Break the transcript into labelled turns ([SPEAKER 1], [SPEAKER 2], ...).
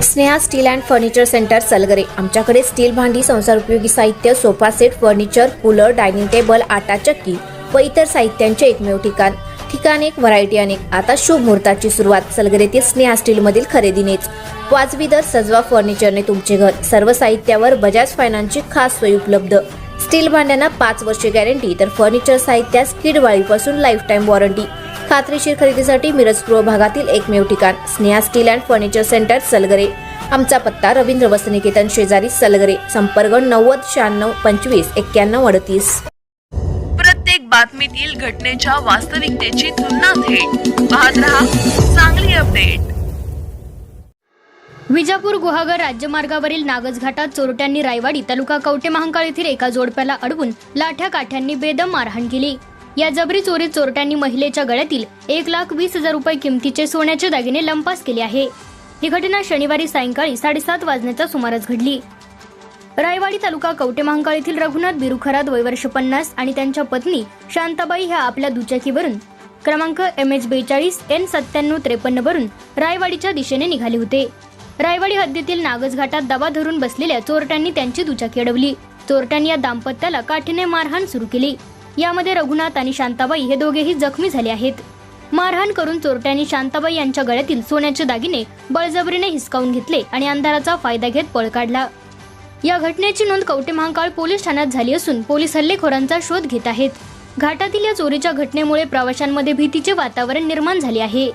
[SPEAKER 1] Sneha steel and furniture centre Salgare. आमच्याकडे steel भांडी, संसार उपयोगी साहित्य, sofa set, furniture, cooler, dining table, आटा चक्की व इतर साहित्यांचे एकमेव ठिकाण एक, व्हरायटी अनेक। आता शुभ मुहूर्ताची सुरुवात सलगरेतील स्नेहा स्टील मधील खरेदीनेच। वाजवी दर, सजवा फर्निचरने तुमचे घर। सर्व साहित्यावर बजाज फायनान्सची खास सोय उपलब्ध। स्टील भांड्यांना 5 वर्षे गॅरंटी, तर फर्निचर साहित्यास किडवाळीपासून लाईफ टाइम वॉरंटी। खात्रीशीर खरेदीसाठी मिरज पूर्व भागातील एकमेव ठिकाण Sneha steel and furniture centre Salgare. आमचा पत्ता रवींद्र वस्त्रनिकेतन शेजारी सलगरे। संपर्क 90 96 25 91 38।
[SPEAKER 2] प्रत्येक बातमीतील घटनेच्या वास्तविकतेची तुलना थेट पाहत रहा चांगली अपडेट।
[SPEAKER 3] विजापूर गुहागर राज्यमार्गावरील नागज घाटात चोरट्यांनी रायवाडी तालुका कवटे महांकाळ येथील एका जोडप्याला अडवून लाठ्या काठ्यांनी बेदम मारहाण केली। या जबरी चोरीत चोरट्यांनी महिलेच्या गळ्यातील 1,20,000 रुपये किमतीचे सोन्याचे दागिने लंपास केले आहे। ही घटना शनिवारी सायंकाळी 7:30 वाजण्याच्या सुमारास घडली। रायवाडी तालुका कवटे महांकाळ येथील रघुनाथ बिरुखरात वय वर्ष 50 आणि त्यांच्या पत्नी शांताबाई ह्या आपल्या दुचाकीवरून क्रमांक MH42 N9753 वरून रायवाडीच्या दिशेने निघाले होते। रायवाडी हद्दीतील नागज घाटात दबा धरून बसलेल्या चोरट्यांनी त्यांची दुचाकी अडवली। चोरट्यांनी या दाम्पत्याला काठीने मारहाण सुरू केली। यामध्ये रघुनाथ आणि शांताबाई हे दोघेही जखमी झाले आहेत। मारहाण करून चोरट्यांनी शांताबाई यांच्या गळ्यातील सोन्याचे दागिने बळजबरीने हिसकावून घेतले आणि अंधाराचा फायदा घेत पळ काढला। या घटनेची नोंद कवटे महांकाळ पोलीस ठाण्यात झाली असून पोलीस हल्लेखोरांचा शोध घेत आहेत। घाटातील या चोरीच्या घटनेमुळे प्रवाशांमध्ये भीतीचे वातावरण निर्माण झाले आहे।